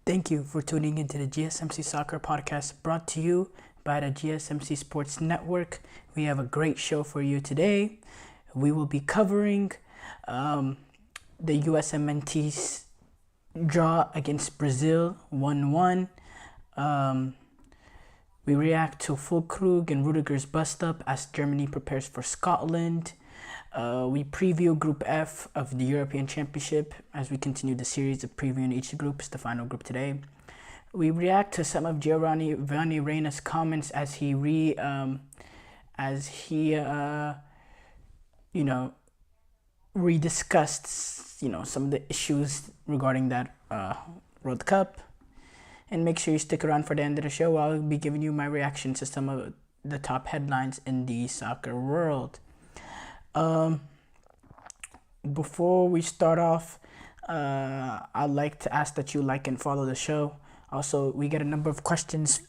Thank you for tuning into the GSMC Soccer Podcast brought to you by the GSMC Sports Network. We have a great show for you today. We will be covering the USMNT's draw against Brazil 1-1. We react to Fullkrug and Rudiger's bust-up as Germany prepares for Scotland. We preview Group F of the European Championship as we continue the series of previewing each group. It's the final group today. We react to some of Giovanni Reina's comments as he rediscussed some of the issues regarding that World Cup. And make sure you stick around for the end of the show. I'll be giving you my reaction to some of the top headlines in the soccer world. Before we start off, I'd like to ask that you like and follow the show. Also, we get a number of questions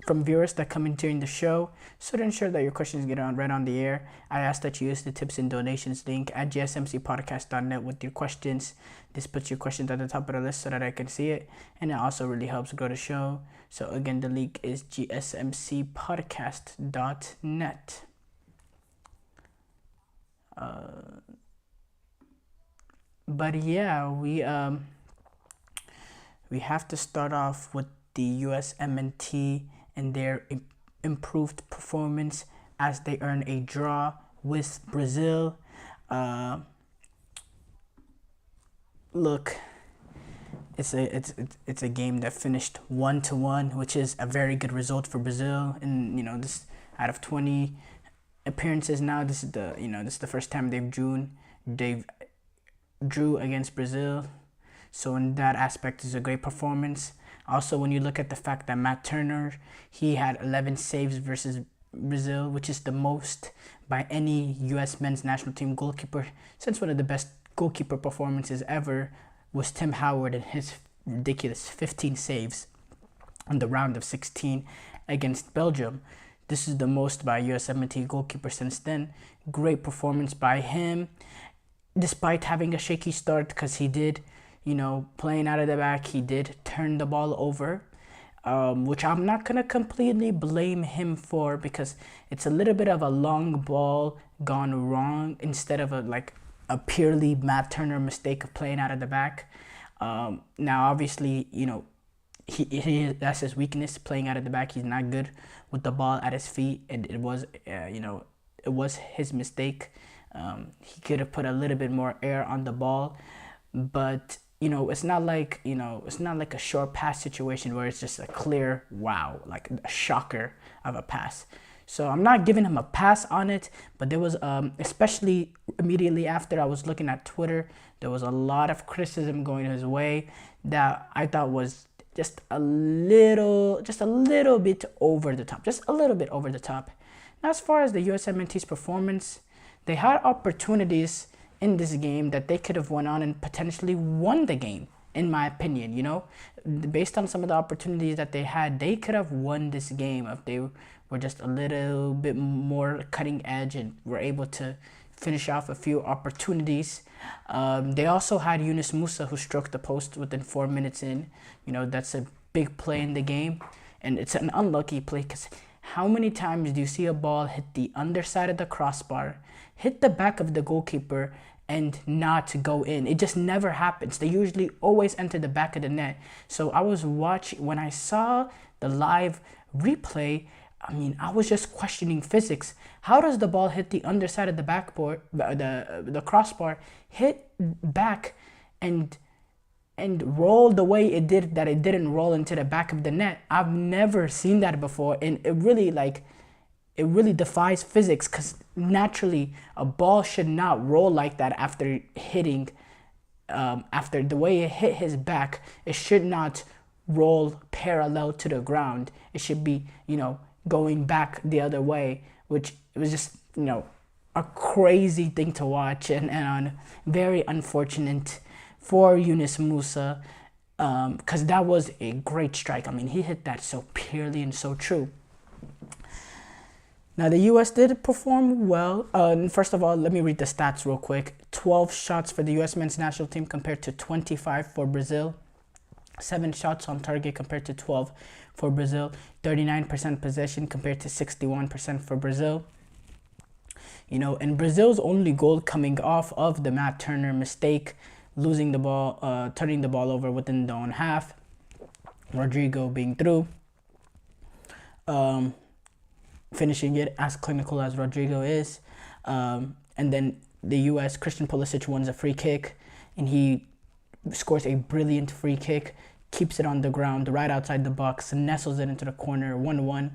from viewers that come in during the show. So to ensure that your questions get read on the air, I ask that you use the tips and donations link at gsmcpodcast.net with your questions. This puts your questions at the top of the list so that I can see it. And it also really helps grow the show. So again, the link is gsmcpodcast.net. But yeah, we have to start off with the USMNT and their improved performance as they earn a draw with Brazil. Look, it's a game that finished 1-1, which is a very good result for Brazil. And this out of 20 appearances now, this is the first time they've drew against Brazil. So in that aspect, it's a great performance. Also, when you look at the fact that Matt Turner, he had 11 saves versus Brazil, which is the most by any U.S. men's national team goalkeeper, since one of the best goalkeeper performances ever was Tim Howard and his ridiculous 15 saves in the round of 16 against Belgium. This is the most by USMNT goalkeeper since then. Great performance by him, despite having a shaky start, because he did, playing out of the back, he did turn the ball over, which I'm not going to completely blame him for, because it's a little bit of a long ball gone wrong instead of a purely Matt Turner mistake of playing out of the back. Now, obviously, that's his weakness, playing out of the back. He's not good with the ball at his feet, and it was his mistake. He could have put a little bit more air on the ball, but it's not like a short pass situation where it's just a clear wow, like a shocker of a pass. So I'm not giving him a pass on it, but there was especially immediately after, I was looking at Twitter, there was a lot of criticism going his way that I thought was just a little bit over the top, Now, as far as the USMNT's performance, they had opportunities in this game that they could have went on and potentially won the game, in my opinion. Based on some of the opportunities that they had, they could have won this game if they were just a little bit more cutting edge and were able to finish off a few opportunities. They also had Yunus Musa, who struck the post within 4 minutes in. That's a big play in the game, and it's an unlucky play, because how many times do you see a ball hit the underside of the crossbar, hit the back of the goalkeeper, and not go in? It just never happens. They usually always enter the back of the net. So I was watching, when I saw the live replay, I was just questioning physics. How does the ball hit the underside of the backboard, the crossbar, hit back and roll the way it did, that it didn't roll into the back of the net? I've never seen that before, and it really defies physics, because naturally a ball should not roll like that after hitting, after the way it hit his back. It should not roll parallel to the ground. It should be, going back the other way, which was just, a crazy thing to watch, and very unfortunate for Yunus Musa, because that was a great strike. He hit that so purely and so true. Now, the U.S. did perform well. First of all, let me read the stats real quick. 12 shots for the U.S. men's national team compared to 25 for Brazil. 7 shots on target compared to 12 for Brazil. 39% possession compared to 61% for Brazil. And Brazil's only goal coming off of the Matt Turner mistake, losing the ball, turning the ball over within the own half, Rodrigo being through, finishing it as clinical as Rodrigo is. And then the U.S., Christian Pulisic wins a free kick, and he scores a brilliant free kick, keeps it on the ground right outside the box, nestles it into the corner, 1-1.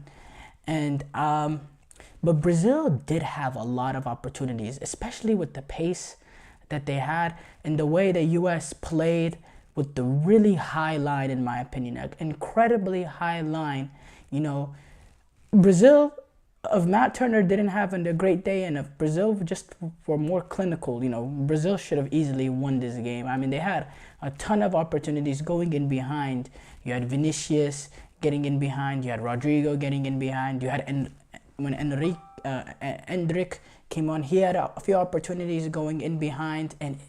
But Brazil did have a lot of opportunities, especially with the pace that they had and the way the U.S. played with the really high line, in my opinion, an incredibly high line. Brazil of Matt Turner didn't have a great day, and if Brazil just were more clinical, Brazil should have easily won this game. I mean, they had a ton of opportunities going in behind. You had Vinicius getting in behind. You had Rodrigo getting in behind. You had when Endrick came on, he had a few opportunities going in behind, and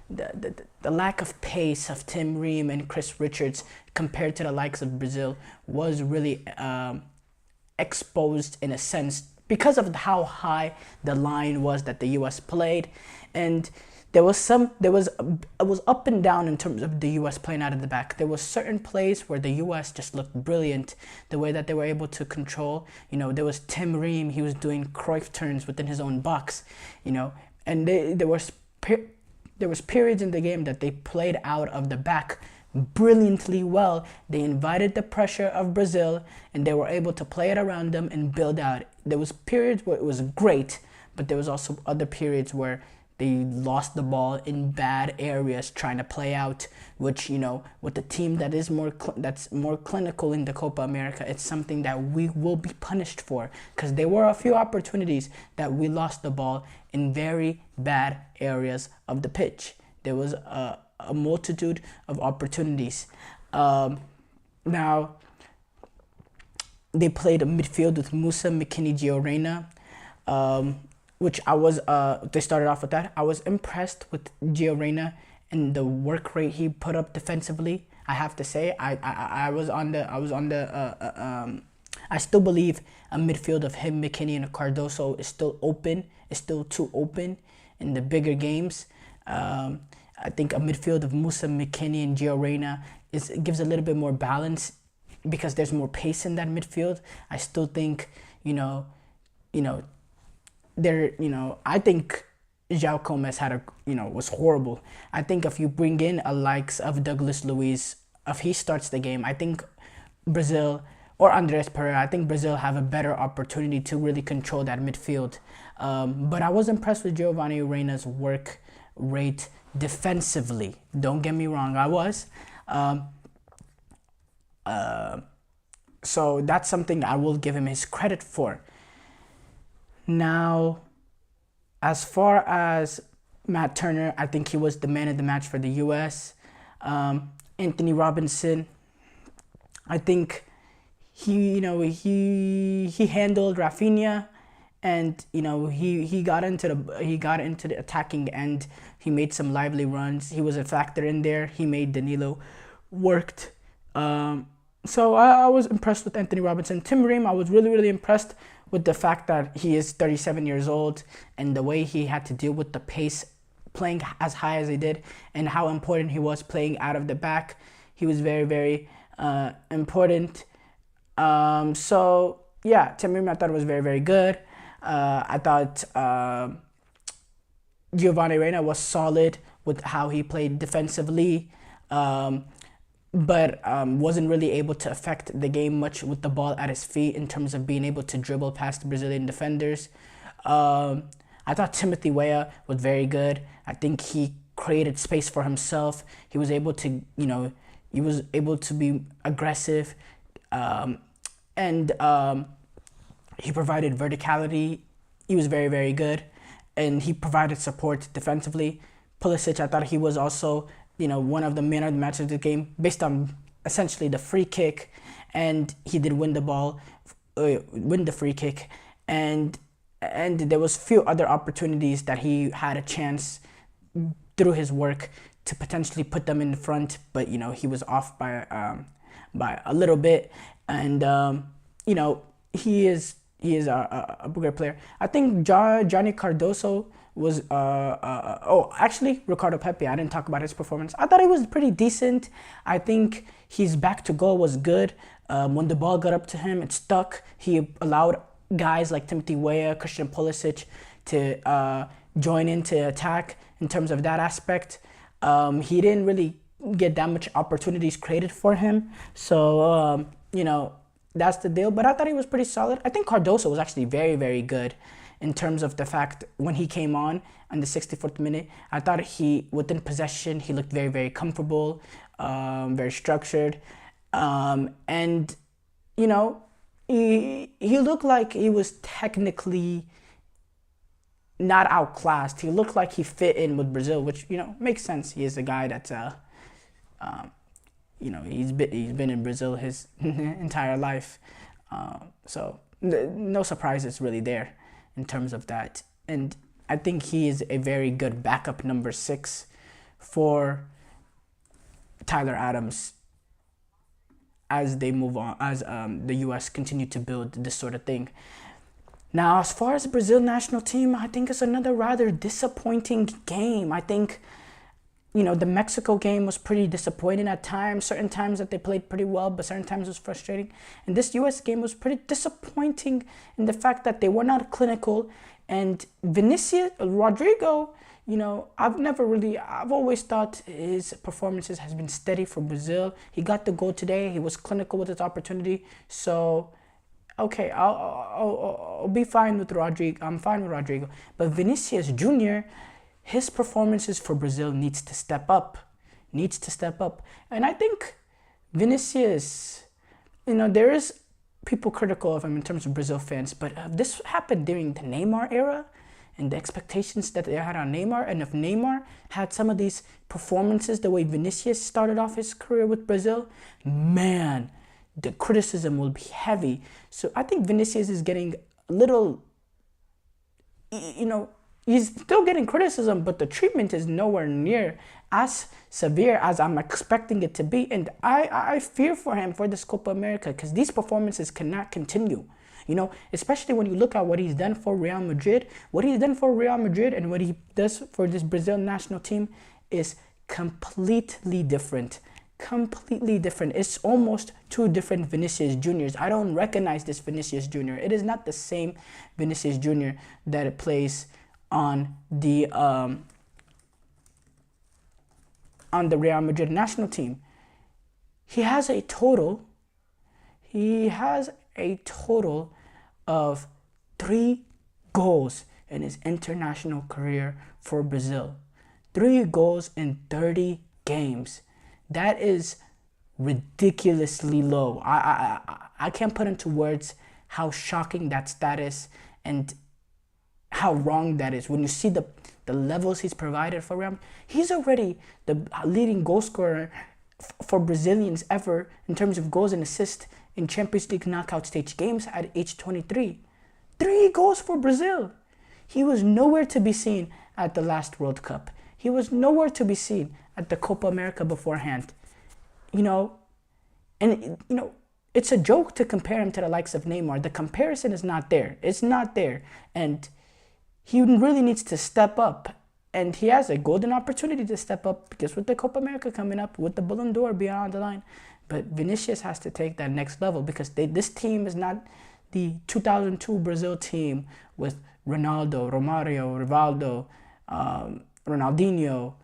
the lack of pace of Tim Ream and Chris Richards compared to the likes of Brazil was really exposed in a sense because of how high the line was that the U.S. played. And it was up and down in terms of the U.S. playing out of the back. There was certain plays where the U.S. just looked brilliant, the way that they were able to control. There was Tim Ream, he was doing Cruyff turns within his own box, and there was periods in the game that they played out of the back brilliantly well. They invited the pressure of Brazil, and they were able to play it around them and build out. There was periods where it was great, but there was also other periods where they lost the ball in bad areas trying to play out, which, with the team that is that's more clinical in the Copa America, it's something that we will be punished for, because there were a few opportunities that we lost the ball in very bad areas of the pitch. There was a multitude of opportunities. Now, they played a midfield with Musa, McKennie, Gio Reyna, which they started off with that. I was impressed with Gio Reyna and the work rate he put up defensively. I have to say, I still believe a midfield of him, McKennie, and Cardoso is still open. It's still too open in the bigger games. I think a midfield of Musa, McKennie, and Gio Reyna gives a little bit more balance because there's more pace in that midfield. I still think, I think João Gomes was horrible. I think if you bring in a likes of Douglas Luiz, if he starts the game, I think Brazil, or Andres Pereira, I think Brazil have a better opportunity to really control that midfield. But I was impressed with Giovanni Reyna's work rate defensively. Don't get me wrong, I was. So that's something I will give him his credit for. Now, as far as Matt Turner, I think he was the man of the match for the U.S. Anthony Robinson, I think he handled Rafinha, and he got into the attacking end. He made some lively runs. He was a factor in there. He made Danilo worked. So I was impressed with Anthony Robinson. Tim Ream, I was really, really impressed with the fact that he is 37 years old and the way he had to deal with the pace, playing as high as he did, and how important he was playing out of the back. He was very, very important. So, yeah, Tim Ream, I thought it was very, very good. I thought Giovanni Reyna was solid with how he played defensively. But wasn't really able to affect the game much with the ball at his feet in terms of being able to dribble past the Brazilian defenders. I thought Timothy Weah was very good. I think he created space for himself. He was able to, be aggressive, and he provided verticality. He was very, very good, and he provided support defensively. Pulisic, I thought he was also one of the men of the match of the game based on essentially the free kick, and he did win the free kick, and there was few other opportunities that he had a chance through his work to potentially put them in front, but he was off by a little bit, and he is a great player. I think Johnny Cardoso was actually Ricardo Pepi. I didn't talk about his performance. I thought he was pretty decent. I think his back to goal was good. When the ball got up to him, it stuck. He allowed guys like Timothy Weah, Christian Pulisic to join into attack in terms of that aspect. He didn't really get that much opportunities created for him. So, that's the deal. But I thought he was pretty solid. I think Cardoso was actually very, very good in terms of the fact when he came on the 64th minute. I thought within possession, he looked very, very comfortable, very structured. And, he looked like he was technically not outclassed. He looked like he fit in with Brazil, which, makes sense. He is a guy that's, he's been in Brazil his entire life. So no surprises really there in terms of that. And I think he is a very good backup number 6 for Tyler Adams as they move on, as the U.S. continue to build this sort of thing. Now, as far as the Brazil national team, I think it's another rather disappointing game. I think, the Mexico game was pretty disappointing at times. Certain times that they played pretty well, but certain times it was frustrating. And this U.S. game was pretty disappointing in the fact that they were not clinical. And Rodrigo, I've always thought his performances has been steady for Brazil. He got the goal today. He was clinical with his opportunity. So, okay, I'll be fine with Rodrigo. I'm fine with Rodrigo. But Vinicius Jr., his performances for Brazil needs to step up. And I think Vinicius, there is people critical of him in terms of Brazil fans, but this happened during the Neymar era and the expectations that they had on Neymar. And if Neymar had some of these performances the way Vinicius started off his career with Brazil, man, the criticism will be heavy. So I think Vinicius is getting a little, he's still getting criticism, but the treatment is nowhere near as severe as I'm expecting it to be. And I fear for him for this Copa America, because these performances cannot continue. Especially when you look at what he's done for Real Madrid. What he's done for Real Madrid and what he does for this Brazil national team is completely different. It's almost two different Vinicius Juniors. I don't recognize this Vinicius Junior. It is not the same Vinicius Junior that it plays on the Real Madrid national team. He has a total of 3 goals in his international career for Brazil. 3 goals in 30 games. That is ridiculously low. I can't put into words how shocking that stat is and how wrong that is. When you see the levels he's provided for Real, he's already the leading goal scorer for Brazilians ever in terms of goals and assists in Champions League knockout stage games at age 23. 3 goals for Brazil. He was nowhere to be seen at the last World Cup. He was nowhere to be seen at the Copa America beforehand. It's a joke to compare him to the likes of Neymar. The comparison is not there. It's not there. And he really needs to step up. And he has a golden opportunity to step up, because with the Copa America coming up, with the Ballon d'Or beyond the line. But Vinicius has to take that next level, because this team is not the 2002 Brazil team with Ronaldo, Romario, Rivaldo, Ronaldinho,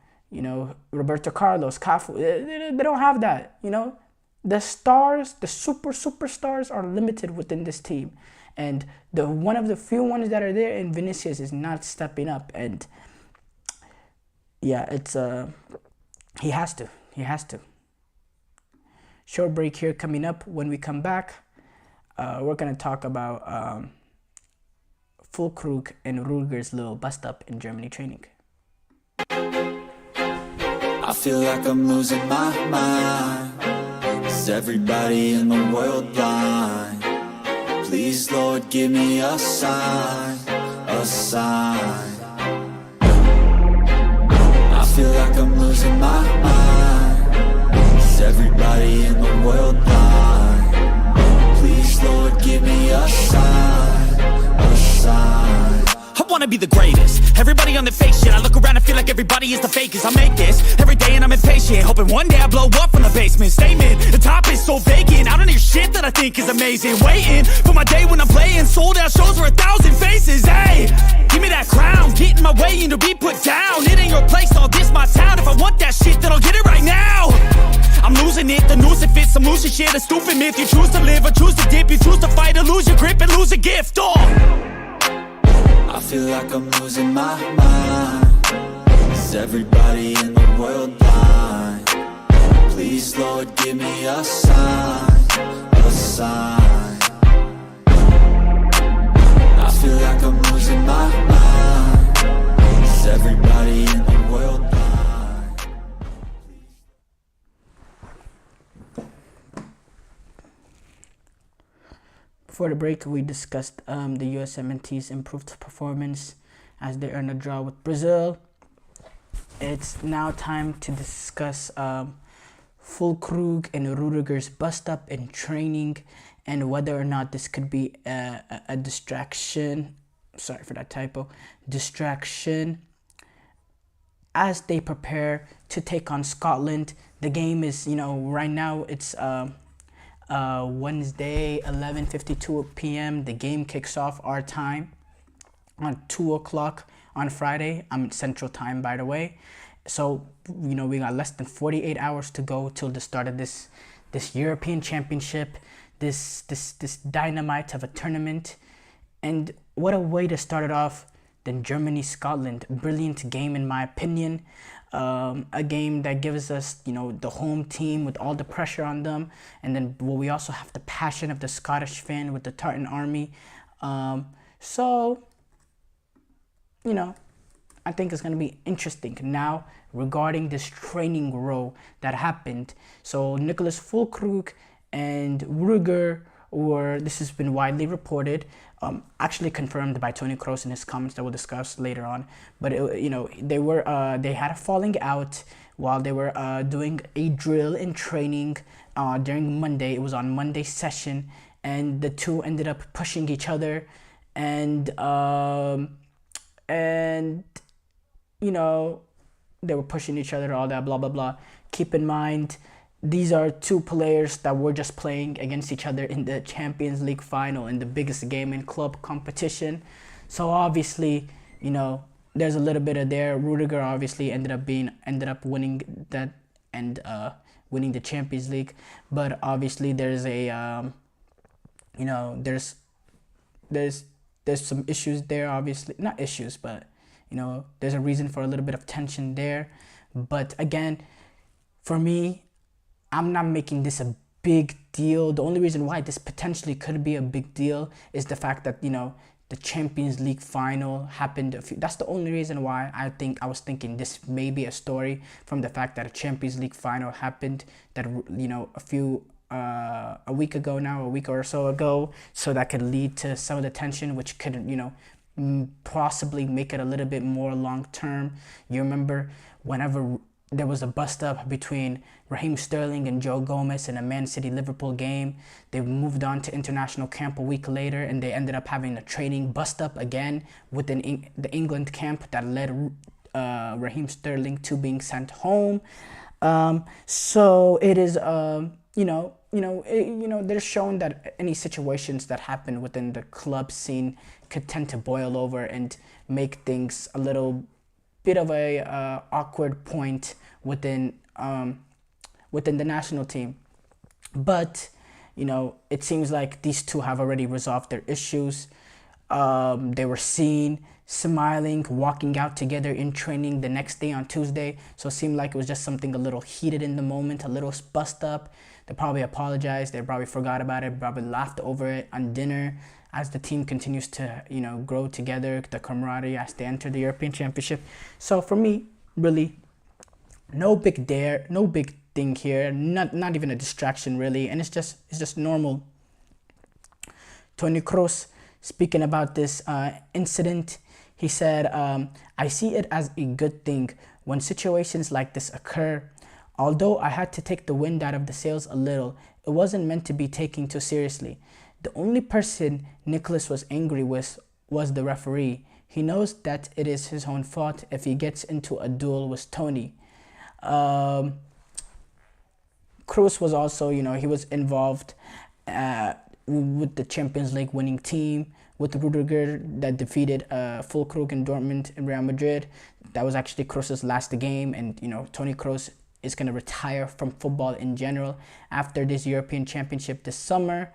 Roberto Carlos, Cafu. They don't have that, The stars, the superstars are limited within this team. And one of the few ones that are there in Vinicius is not stepping up. And yeah, it's he has to. Short break here coming up. When we come back, we're going to talk about Fullkrug and Rudiger's little bust up in Germany training. I feel like I'm losing my mind. Is everybody in the world blind? Please, Lord, give me a sign, a sign. I feel like I'm losing losing my mind. Is everybody in the world blind? Please, Lord, give me a sign, a sign. I wanna be the greatest. Everybody on the fake shit. I look around and feel like everybody is the fakest. I make this every day and I'm impatient, hoping one day I blow up from the basement. Statement, the top is so vacant. I don't hear shit that I think is amazing. Waiting for my day when I'm playing sold out shows for 1,000 faces. Hey, give me that crown, get in my way and to be put down. It ain't your place, all this my town. If I want that shit, then I'll get it right now. I'm losing it, the noose it fits, I'm losing shit. A stupid myth, you choose to live or choose to dip. You choose to fight or lose your grip and lose a gift. I feel like I'm losing my mind. Is everybody in the world blind? Please, Lord, give me a sign, a sign. I feel like I'm losing my mind. Is everybody in the world blind? Before the break, we discussed the USMNT's improved performance as they earned a draw with Brazil. It's now time to discuss Fullkrug and Rudiger's bust-up in training and whether or not this could be a distraction. Sorry for that typo. Distraction as they prepare to take on Scotland. The game is, right now it's Wednesday, 11:52 p.m. The game kicks off our time on 2 o'clock on Friday. I'm Central Time, by the way. So, we got less than 48 hours to go till the start of this European Championship, this dynamite of a tournament. And what a way to start it off than Germany-Scotland. Brilliant game, in my opinion. A game that gives us, the home team with all the pressure on them. And then we also have the passion of the Scottish fan with the Tartan Army. I think it's going to be interesting. Now, regarding this training row that happened. So, Niclas Fullkrug and Rudiger this has been widely reported, actually confirmed by Tony Kroos in his comments that we'll discuss later on. But they had a falling out while they were doing a drill in training during Monday. It was on Monday's session, and the two ended up pushing each other, and they were pushing each other, all that blah blah blah. Keep in mind, these are two players that were just playing against each other in the Champions League final, in the biggest game in club competition. So obviously, there's a little bit of there. Rudiger obviously ended up winning that and winning the Champions League. But obviously there's a there's some issues there. Obviously not issues, but there's a reason for a little bit of tension there. But again, for me, I'm not making this a big deal. The only reason why this potentially could be a big deal is the fact that, the Champions League final happened. That's the only reason why I was thinking this may be a story, from the fact that a Champions League final happened that, a week ago now, a week or so ago. So that could lead to some of the tension, which could, possibly make it a little bit more long term. You remember whenever there was a bust-up between Raheem Sterling and Joe Gomez in a Man City-Liverpool game. They moved on to international camp a week later, and they ended up having a training bust-up again within the England camp that led Raheem Sterling to being sent home. So it is, they're showing that any situations that happen within the club scene could tend to boil over and make things a little bit of a awkward point within the national team. But it seems like these two have already resolved their issues. They were seen smiling, walking out together in training the next day on Tuesday. So it seemed like it was just something a little heated in the moment, a little bust up. They probably apologized. They probably forgot about it, probably laughed over it on dinner as the team continues to, grow together, the camaraderie as they enter the European Championship. So for me, really, no big thing here, not even a distraction really, and it's just normal. Tony Kroos, speaking about this incident, He said, I see it as a good thing when situations like this occur. Although I had to take the wind out of the sails a little, it wasn't meant to be taken too seriously. The only person Niclas was angry with was the referee. He knows that it is his own fault if he gets into a duel with Tony. Kroos was also, he was involved with the Champions League winning team, with Rudiger that defeated Fullkrug in Dortmund and Real Madrid. That was actually Kroos' last game, and Toni Kroos is going to retire from football in general after this European Championship this summer.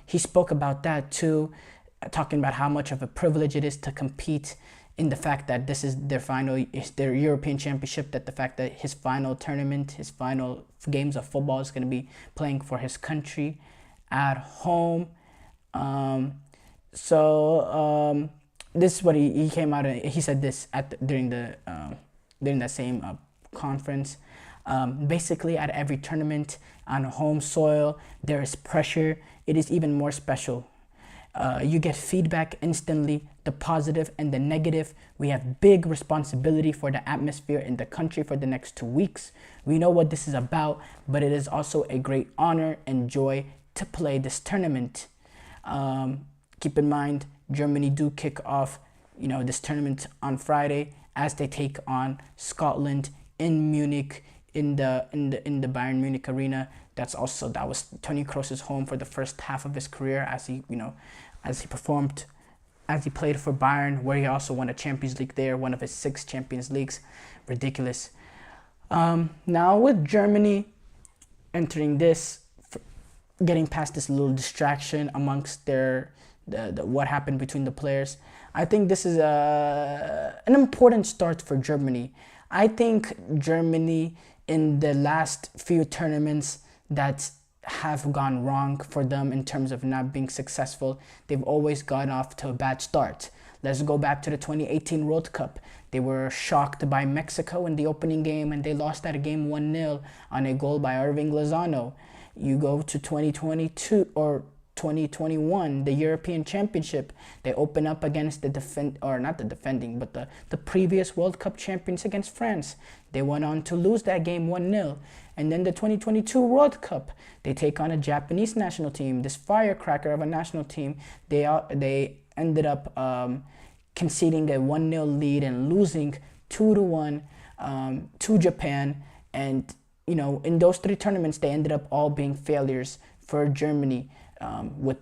He spoke about that too, talking about how much of a privilege it is to compete, in the fact that this is their European Championship, that the fact that his final tournament, his final games of football is going to be playing for his country at home. This is what he came out and he said this during that same conference. Basically, at every tournament on home soil, there is pressure. It is even more special. You get feedback instantly, the positive and the negative. We have big responsibility for the atmosphere in the country for the next 2 weeks. We know what this is about, but it is also a great honor and joy to play this tournament. Keep in mind, Germany do kick off, this tournament on Friday as they take on Scotland in Munich, in the Bayern Munich arena. That was Toni Kroos' home for the first half of his career, as he played for Bayern, where he also won a Champions League there, one of his 6 Champions Leagues. Ridiculous. Now with Germany entering this, getting past this little distraction amongst the what happened between the players, I think this is an important start for Germany. I think Germany, in the last few tournaments that have gone wrong for them in terms of not being successful, they've always gone off to a bad start. Let's go back to the 2018 World Cup. They were shocked by Mexico in the opening game, and they lost that game 1-0 on a goal by Irving Lozano. You go to 2022 or 2021, the European Championship. They open up against the previous World Cup champions against France. They went on to lose that game 1-0. And then the 2022 World Cup, they take on a Japanese national team, this firecracker of a national team. They ended up conceding a 1-0 lead and losing 2-1 to Japan. And in those 3 tournaments, they ended up all being failures for Germany, with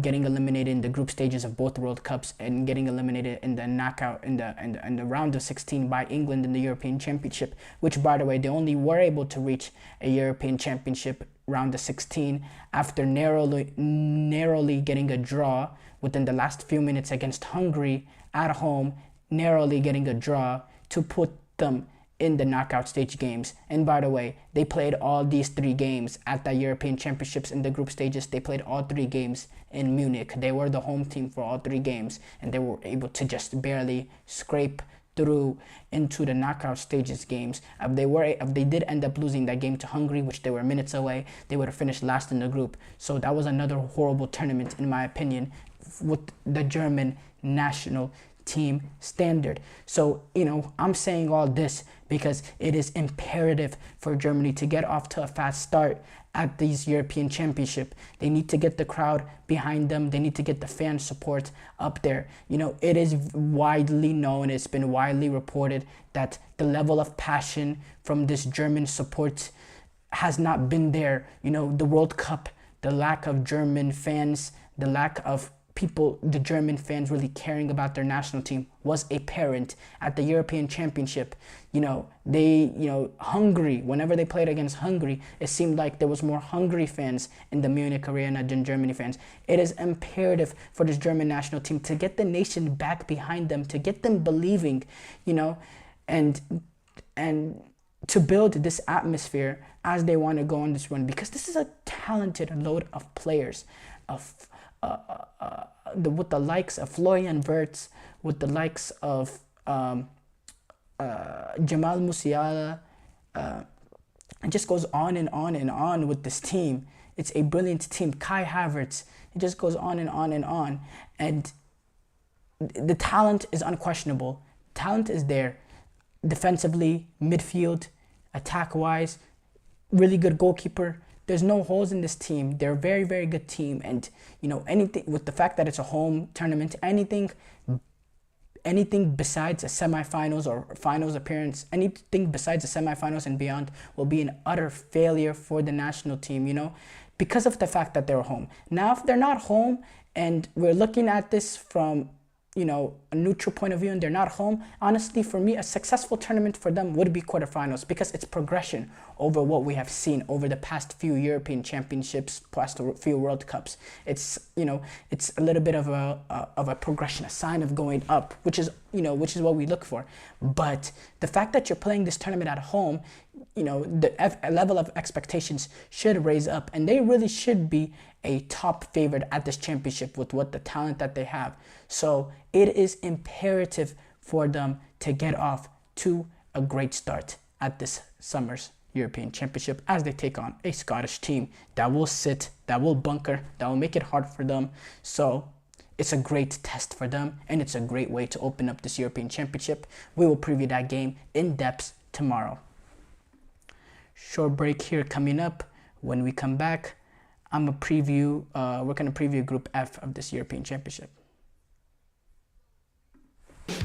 getting eliminated in the group stages of both World Cups and getting eliminated in the knockout in the round of 16 by England in the European Championship, which, by the way, they only were able to reach a European Championship round of 16 after narrowly getting a draw within the last few minutes against Hungary at home, narrowly getting a draw to put them in the knockout stage games. And by the way, they played all these 3 games at the European Championships in the group stages. They played all 3 games in Munich. They were the home team for all 3 games, and they were able to just barely scrape through into the knockout stages games. If they did end up losing that game to Hungary, which they were minutes away, they would have finished last in the group. So that was another horrible tournament, in my opinion, with the German national team standard. So, I'm saying all this because it is imperative for Germany to get off to a fast start at these European Championship. They need to get the crowd behind them. They need to get the fan support up there. It is widely known, it's been widely reported that the level of passion from this German support has not been there. The World Cup, the lack of German fans, the lack of the German fans really caring about their national team was apparent at the European Championship. Hungary, whenever they played against Hungary, it seemed like there was more Hungary fans in the Munich arena than Germany fans. It is imperative for this German national team to get the nation back behind them, to get them believing, and to build this atmosphere as they want to go on this run, because this is a talented load of players, with the likes of Florian Wirtz, with the likes of Jamal Musiala. It just goes on and on and on with this team. It's a brilliant team. Kai Havertz. It just goes on and on and on. And the talent is unquestionable. Talent is there. Defensively, midfield, attack-wise, really good goalkeeper. There's no holes in this team. They're a very, very good team. And, anything with the fact that it's a home tournament, anything besides a semifinals or finals appearance, anything besides the semifinals and beyond will be an utter failure for the national team, because of the fact that they're home. Now, if they're not home and we're looking at this from a neutral point of view and they're not home, honestly, for me, a successful tournament for them would be quarterfinals, because it's progression over what we have seen over the past few European championships, past few World Cups. It's, it's a little bit of a progression, a sign of going up, which is what we look for. But the fact that you're playing this tournament at home, the level of expectations should raise up, and they really should be a top favorite at this championship with what the talent that they have. So it is imperative for them to get off to a great start at this summer's European Championship as they take on a Scottish team that will sit, that will bunker, that will make it hard for them. So it's a great test for them, and it's a great way to open up this European Championship. We will preview that game in depth tomorrow. Short break here coming up. When we come back, we're going to preview Group F of this European Championship.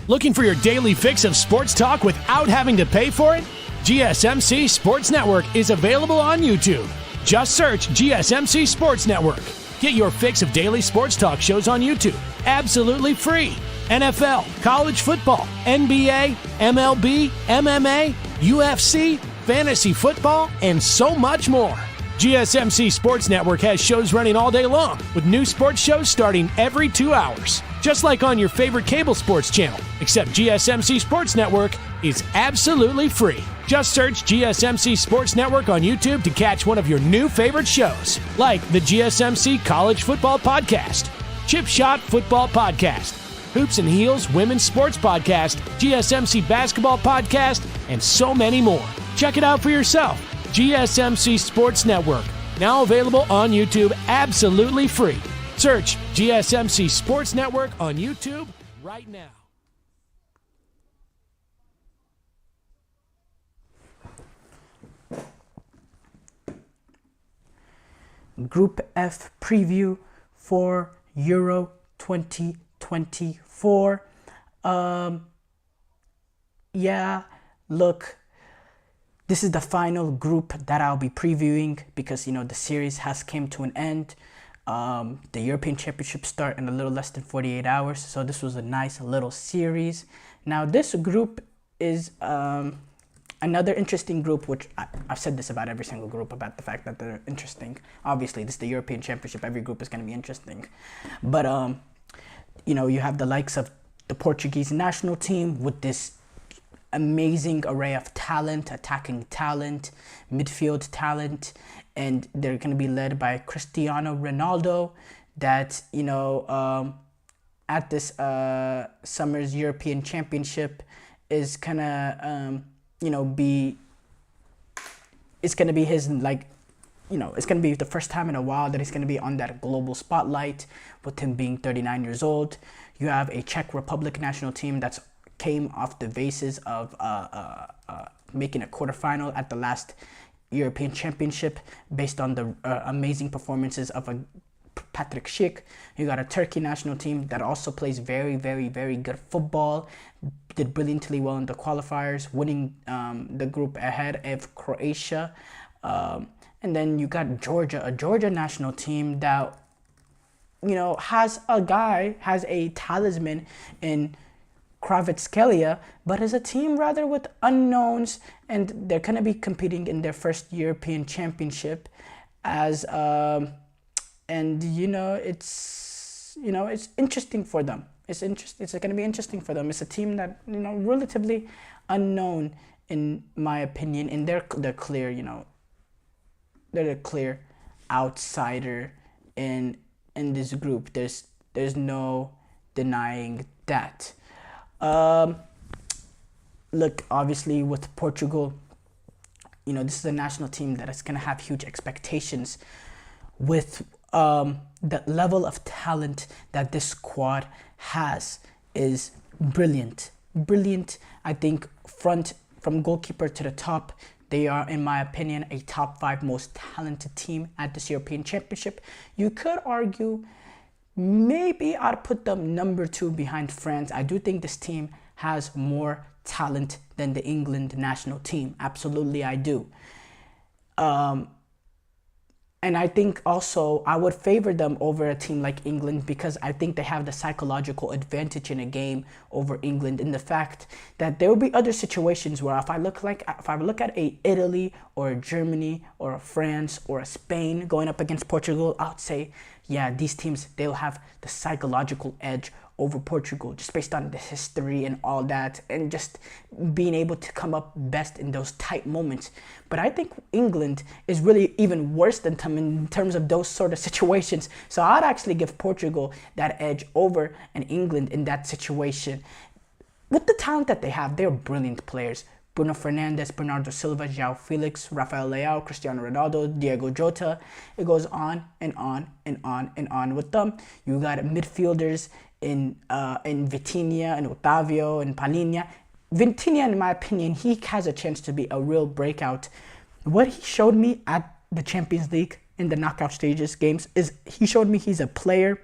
Looking for your daily fix of sports talk without having to pay for it? GSMC Sports Network is available on YouTube. Just search GSMC Sports Network. Get your fix of daily sports talk shows on YouTube, absolutely free. NFL, college football, NBA, MLB, MMA, UFC, fantasy football, and so much more. GSMC Sports Network has shows running all day long, with new sports shows starting every 2 hours. Just like on your favorite cable sports channel, except GSMC Sports Network is absolutely free. Just search GSMC Sports Network on YouTube to catch one of your new favorite shows, like the GSMC College Football Podcast, Chip Shot Football Podcast, Hoops and Heels Women's Sports Podcast, GSMC Basketball Podcast, and so many more. Check it out for yourself. GSMC Sports Network, now available on YouTube absolutely free. Search GSMC Sports Network on YouTube right now. Group F preview for Euro 2024. Look, this is the final group that I'll be previewing because, the series has came to an end. The European Championship start in a little less than 48 hours. So this was a nice little series. Now, this group is another interesting group, which I've said this about every single group, about the fact that they're interesting. Obviously, this is the European Championship. Every group is going to be interesting. But, you have the likes of the Portuguese national team with this amazing array of talent, attacking talent, midfield talent, and they're going to be led by Cristiano Ronaldo that, at this summer's European Championship is going to, it's going to be his, it's going to be the first time in a while that he's going to be on that global spotlight with him being 39 years old. You have a Czech Republic national team that's came off the basis of making a quarterfinal at the last European Championship based on the amazing performances of a Patrick Schick. You got a Turkey national team that also plays very, very, very good football, did brilliantly well in the qualifiers, winning the group ahead of Croatia. And then you got Georgia, a Georgia national team that, has a talisman in Kvaratskhelia, but is a team rather with unknowns, and they're going to be competing in their first European Championship as it's interesting for them. It's going to be interesting for them. It's a team that, relatively unknown in my opinion, and they're clear, they're the clear outsider in this group. There's no denying that. Look, obviously with Portugal, this is a national team that is going to have huge expectations with the level of talent that this squad has. is brilliant. Brilliant. I think from goalkeeper to the top, they are, in my opinion, a top 5 most talented team at this European Championship. You could argue maybe I'd put them number 2 behind France. I do think this team has more talent than the England national team. Absolutely, I do. And I think also I would favor them over a team like England because I think they have the psychological advantage in a game over England, in the fact that there will be other situations where if I look at a Italy or a Germany or a France or a Spain going up against Portugal, I would say, yeah, these teams, they'll have the psychological edge over Portugal, just based on the history and all that, and just being able to come up best in those tight moments. But I think England is really even worse than them in terms of those sort of situations. So I'd actually give Portugal that edge over an England in that situation. With the talent that they have, they're brilliant players. Bruno Fernandes, Bernardo Silva, João Felix, Rafael Leao, Cristiano Ronaldo, Diego Jota. It goes on and on and on and on with them. You got midfielders in Vitinha and Otavio and Palhinha. Vitinha, in my opinion, he has a chance to be a real breakout. What he showed me at the Champions League in the knockout stages games is he showed me he's a player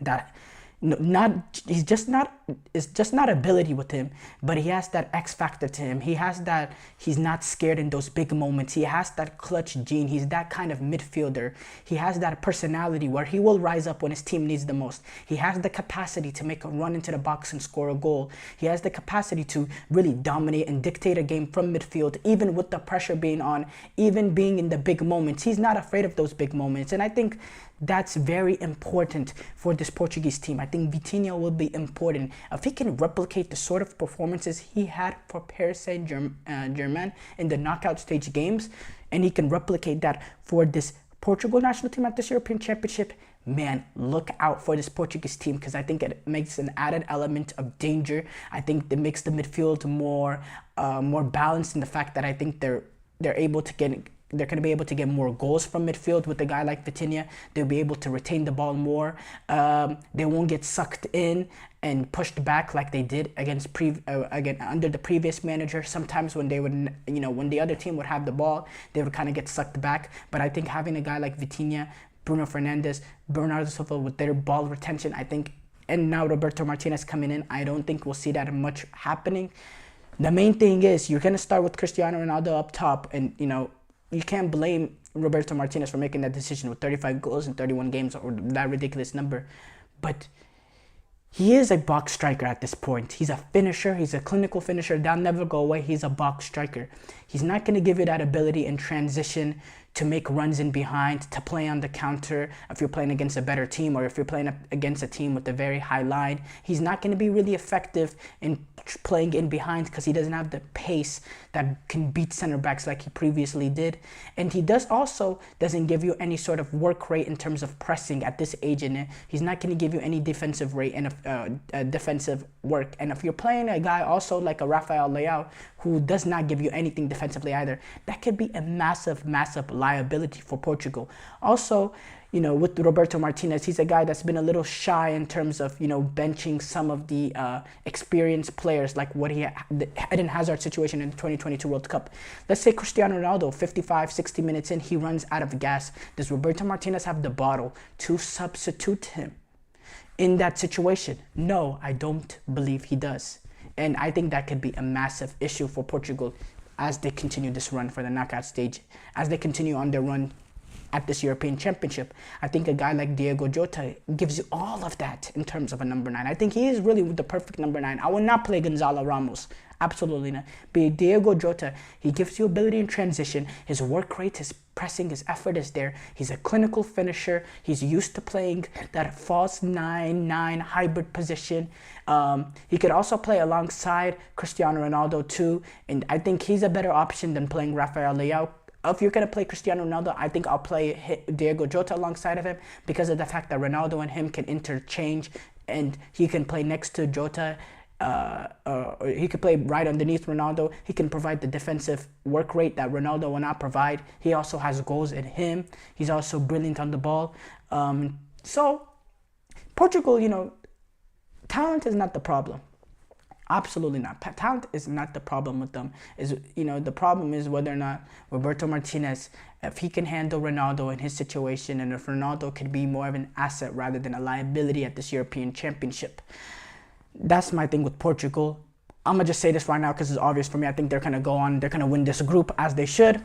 that it's just not ability with him, but he has that X factor to him. He has that, he's not scared in those big moments. He has that clutch gene. He's that kind of midfielder. He has that personality where he will rise up when his team needs the most. He has the capacity to make a run into the box and score a goal. He has the capacity to really dominate and dictate a game from midfield, even with the pressure being on, even being in the big moments. He's not afraid of those big moments, and I think that's very important for this Portuguese team. I think Vitinha will be important. If he can replicate the sort of performances he had for Paris Saint-Germain in the knockout stage games, and he can replicate that for this Portugal national team at this European Championship, man, look out for this Portuguese team, because I think it makes an added element of danger. I think it makes the midfield more balanced in the fact that I think they're going to be able to get more goals from midfield with a guy like Vitinha. They'll be able to retain the ball more. They won't get sucked in and pushed back like they did under the previous manager. Sometimes when they would, when the other team would have the ball, they would kind of get sucked back. But I think having a guy like Vitinha, Bruno Fernandes, Bernardo Silva with their ball retention, I think, and now Roberto Martinez coming in, I don't think we'll see that much happening. The main thing is you're going to start with Cristiano Ronaldo up top, and you can't blame Roberto Martinez for making that decision with 35 goals in 31 games or that ridiculous number. But he is a box striker at this point. He's a finisher. He's a clinical finisher. That'll never go away. He's a box striker. He's not going to give you that ability in transition to make runs in behind, to play on the counter if you're playing against a better team or if you're playing against a team with a very high line. He's not going to be really effective in playing in behind because he doesn't have the pace that can beat center backs like he previously did. And he doesn't give you any sort of work rate in terms of pressing at this age. And he's not going to give you any defensive rate and defensive work. And if you're playing a guy also like a Rafael Leao, who does not give you anything defensively either, that could be a massive, massive liability for Portugal. Also, with Roberto Martinez, he's a guy that's been a little shy in terms of, benching some of the experienced players, like what the Eden Hazard situation in the 2022 World Cup. Let's say Cristiano Ronaldo, 55, 60 minutes in, he runs out of gas. Does Roberto Martinez have the bottle to substitute him in that situation? No, I don't believe he does. And I think that could be a massive issue for Portugal as they continue this run for the knockout stage, as they continue on their run at this European Championship. I think a guy like Diego Jota gives you all of that in terms of a number 9. I think he is really the perfect number 9. I will not play Gonzalo Ramos. Absolutely not. But Diego Jota, he gives you ability in transition. His work rate, his pressing, his effort is there. He's a clinical finisher. He's used to playing that false 9-9 hybrid position. He could also play alongside Cristiano Ronaldo too. And I think he's a better option than playing Rafael Leao. If you're going to play Cristiano Ronaldo, I think I'll play Diego Jota alongside of him because of the fact that Ronaldo and him can interchange, and he can play next to Jota. He could play right underneath Ronaldo. He can provide the defensive work rate that Ronaldo will not provide. He also has goals in him. He's also brilliant on the ball. So Portugal, talent is not the problem. Absolutely not. Talent is not the problem with them. The problem is whether or not Roberto Martinez, if he can handle Ronaldo in his situation, and if Ronaldo could be more of an asset rather than a liability at this European Championship. That's my thing with Portugal. I'm going to just say this right now because it's obvious for me. I think they're going to go on. They're going to win this group as they should.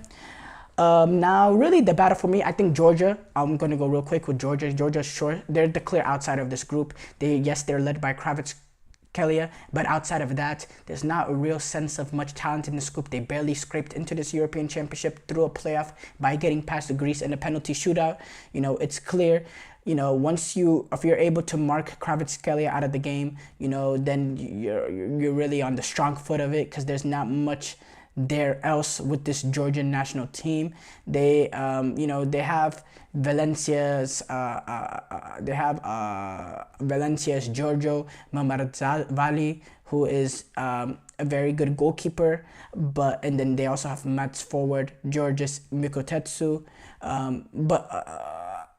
Now, really, the battle for me, I think Georgia. I'm going to go real quick with Georgia. Georgia's sure. They're the clear outsider of this group. They're led by Kvaratskhelia, but outside of that, there's not a real sense of much talent in this group. They barely scraped into this European Championship through a playoff by getting past Greece in a penalty shootout. It's clear. If you're able to mark Kvaratskhelia out of the game, then you're really on the strong foot of it, because there's not much there else with this Georgian national team. They have Valencia's Giorgio Mamardashvili, who is a very good goalkeeper, and then they also have Mats forward Georges Mikotetsu,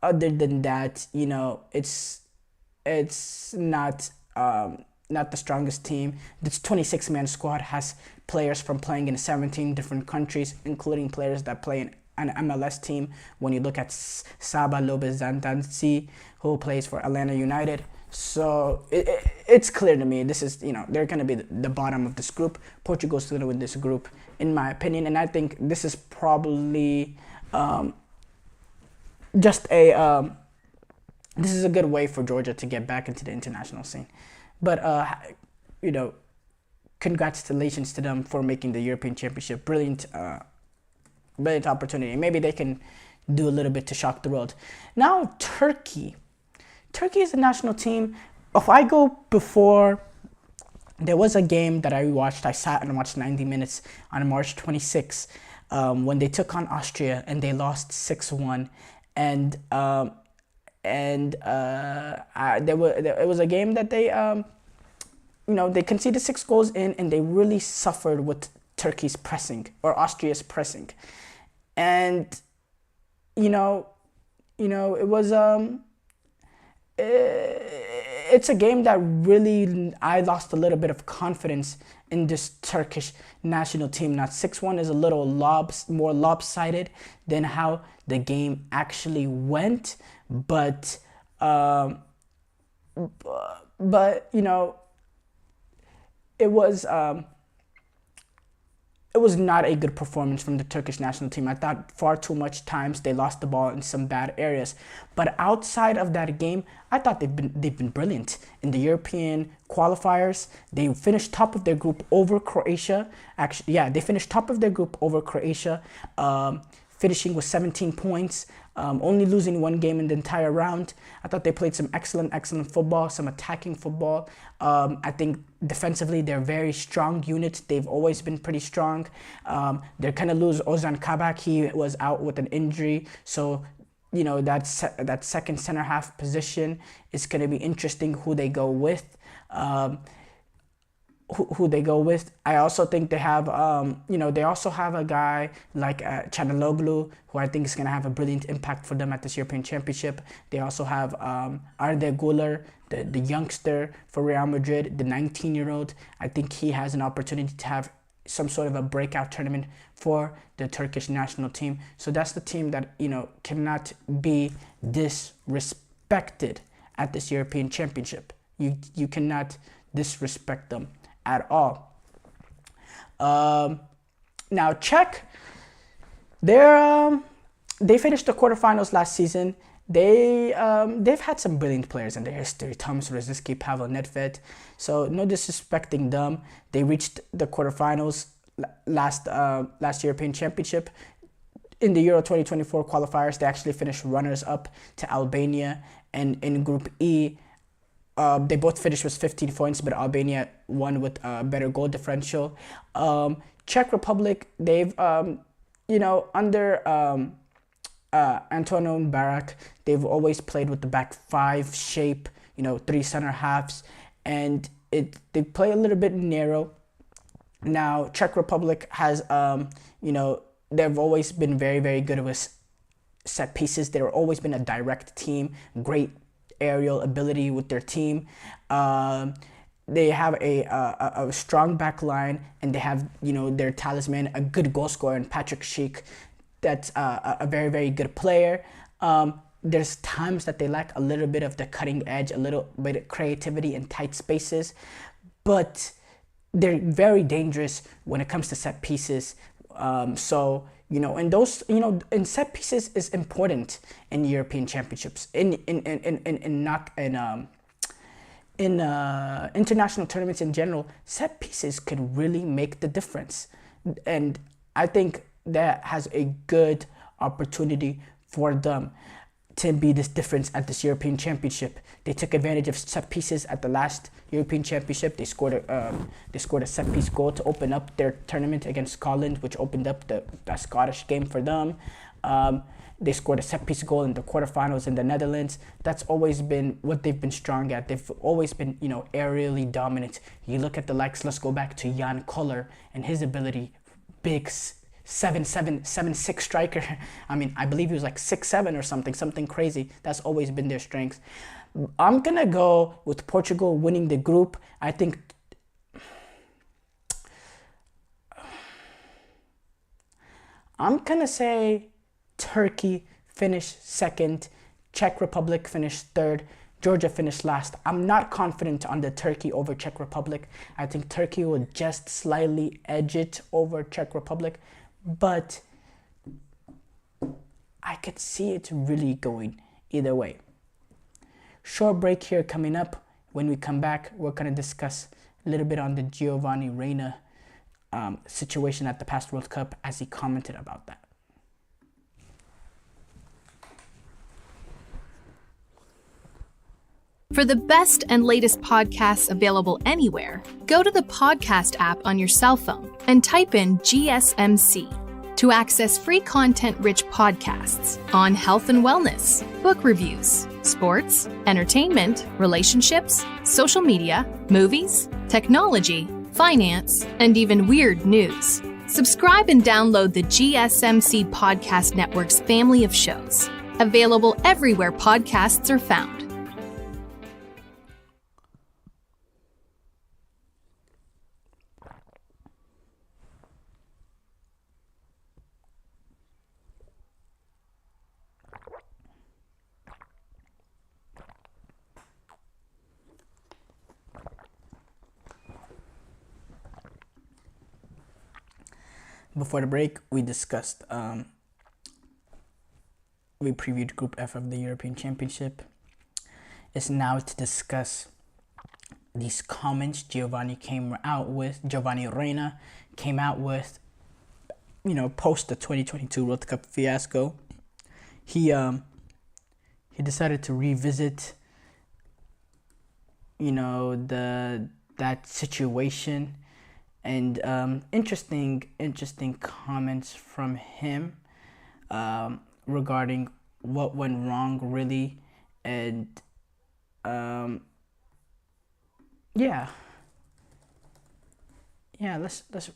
other than that, it's not the strongest team. This 26-man squad has players from playing in 17 different countries, including players that play in an MLS team. When you look at Saba Lopez-Zantansi, who plays for Atlanta United. So it's clear to me, this is, they're going to be the bottom of this group. Portugal's going to win this group, in my opinion. And I think this is probably this is a good way for Georgia to get back into the international scene. But, congratulations to them for making the European Championship. Brilliant opportunity. Maybe they can do a little bit to shock the world. Now, Turkey. Turkey is a national team. If I go before, there was a game that I watched. I sat and watched 90 minutes on March 26th when they took on Austria and they lost 6-1. And it was a game that they they conceded 6 goals in, and they really suffered with Turkey's pressing, or Austria's pressing. And it was it's a game that really, I lost a little bit of confidence in this Turkish national team. Now, 6-1 is a little more lopsided than how the game actually went, but it was not a good performance from the Turkish national team. I thought far too much times they lost the ball in some bad areas. But outside of that game, I thought they've been brilliant. In the European qualifiers, they finished top of their group over Croatia. They finished top of their group over Croatia, finishing with 17 points, only losing 1 game in the entire round. I thought they played some excellent football, some attacking football. I think defensively, they're a very strong unit. They've always been pretty strong. They're going to lose Ozan Kabak. He was out with an injury. So, that second center half position is going to be interesting who they go with. I also think they have, they also have a guy like Çalhanoğlu, who I think is going to have a brilliant impact for them at this European Championship. They also have Arda Güler, the youngster for Real Madrid, the 19-year-old. I think he has an opportunity to have some sort of a breakout tournament for the Turkish national team. So that's the team that, cannot be disrespected at this European Championship. You cannot disrespect them at all. Now, Czech, they finished the quarterfinals last season. They've had some brilliant players in their history: Thomas Rosicky, Pavel Nedved. So no disrespecting them. They reached the quarterfinals last European Championship. In the Euro 2024 qualifiers, they actually finished runners-up to Albania, and in Group E, they both finished with 15 points, but Albania won with a better goal differential. Czech Republic, they've, under Antonin Barak, they've always played with the back 5 shape, 3 center halves, and they play a little bit narrow. Now, Czech Republic has, they've always been very, very good with set pieces. They've always been a direct team, great aerial ability with their team. They have a strong back line, and they have, their talisman, a good goal scorer in Patrick Schick. That's a very, very good player. There's times that they lack a little bit of the cutting edge, a little bit of creativity in tight spaces, but they're very dangerous when it comes to set pieces. And those, and set pieces is important in European championships, in international tournaments in general. Set pieces could really make the difference, and I think that has a good opportunity for them to be this difference at this European Championship. They took advantage of set pieces at the last European Championship. They scored a set piece goal to open up their tournament against Scotland, which opened up the Scottish game for them. They scored a set piece goal in the quarterfinals in the Netherlands. That's always been what they've been strong at. They've always been, aerially dominant. You look at the likes, let's go back to Jan Koller and his ability, big 7'6" striker. I believe he was like 6'7" or something crazy. That's always been their strength. I'm gonna go with Portugal winning the group. I think I'm gonna say Turkey finished second, Czech Republic finished third, Georgia finished last. I'm not confident on the Turkey over Czech Republic. I think Turkey will just slightly edge it over Czech Republic, but I could see it really going either way. Short break here coming up. When we come back, we're going to discuss a little bit on the Giovanni Reina situation at the past World Cup, as he commented about that. For the best and latest podcasts available anywhere, go to the podcast app on your cell phone and type in GSMC to access free content-rich podcasts on health and wellness, book reviews, sports, entertainment, relationships, social media, movies, technology, finance, and even weird news. Subscribe and download the GSMC Podcast Network's family of shows, available everywhere podcasts are found. Before the break, we discussed, we previewed Group F of the European Championship. It's now to discuss these comments Giovanni Reina came out with, post the 2022 World Cup fiasco. He decided to revisit, that situation. And interesting comments from him regarding what went wrong, really, and let's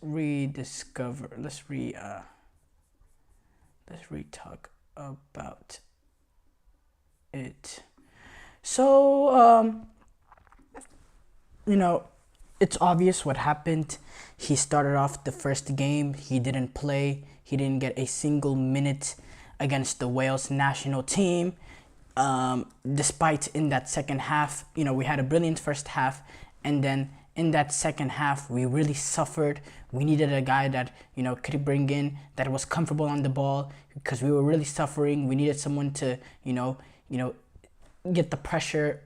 rediscover. Let's re-talk about it. So it's obvious what happened. He started off the first game. He didn't play. He didn't get a single minute against the Wales national team. Despite in that second half, we had a brilliant first half. And then in that second half, we really suffered. We needed a guy that, could bring in, that was comfortable on the ball, because we were really suffering. We needed someone to, get the pressure,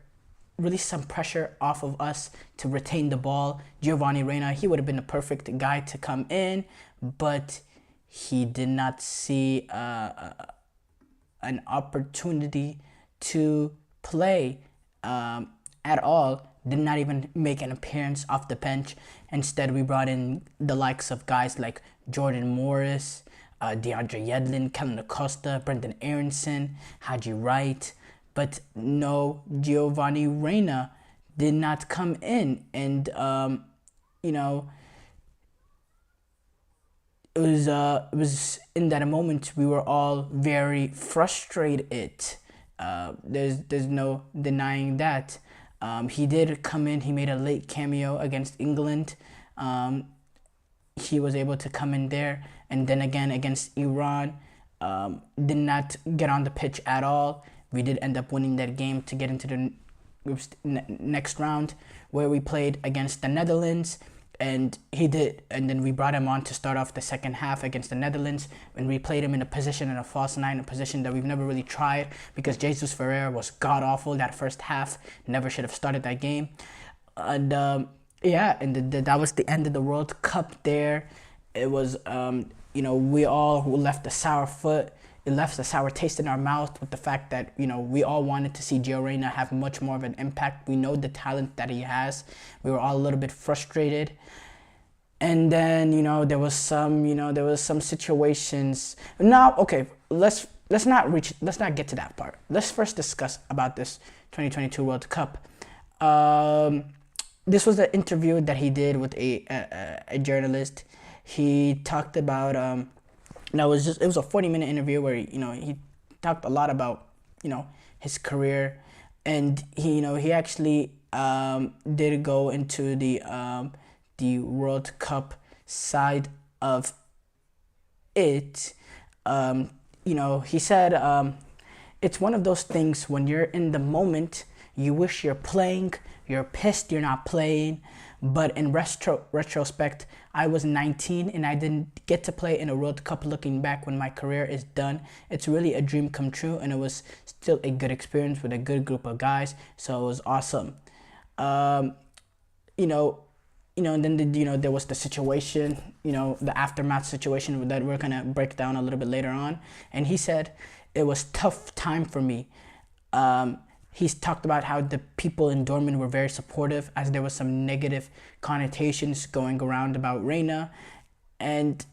release some pressure off of us to retain the ball. Giovanni Reina, he would have been the perfect guy to come in, but he did not see an opportunity to play at all. Did not even make an appearance off the bench. Instead, we brought in the likes of guys like Jordan Morris, DeAndre Yedlin, Kellen Acosta, Brendan Aronson, Haji Wright. But no, Giovanni Reina did not come in. And, it was in that moment we were all very frustrated. There's no denying that. He did come in. He made a late cameo against England. He was able to come in there, and then again against Iran, did not get on the pitch at all. We did end up winning that game to get into the next round, where we played against the Netherlands, and then we brought him on to start off the second half against the Netherlands, and we played him in a false nine, a position that we've never really tried, because Jesus Ferreira was god-awful that first half, never should have started that game. And that was the end of the World Cup there. It was, we all left a sour foot. It left a sour taste in our mouth with the fact that, we all wanted to see Gio Reyna have much more of an impact. We know the talent that he has. We were all a little bit frustrated. And then, there was some situations. Now, okay, let's not get to that part. Let's first discuss about this 2022 World Cup. This was an interview that he did with a journalist. He talked about it was a 40-minute interview where he talked a lot about his career, and he actually did go into the World Cup side of it. He said it's one of those things when you're in the moment, you wish you're playing, you're pissed you're not playing, but in retrospect, I was 19 and I didn't get to play in a World Cup. Looking back when my career is done, it's really a dream come true, and it was still a good experience with a good group of guys, so it was awesome. And then there was the situation, the aftermath situation that we're gonna break down a little bit later on, and he said it was tough time for me. He's talked about how the people in Dortmund were very supportive, as there was some negative connotations going around about Reyna, and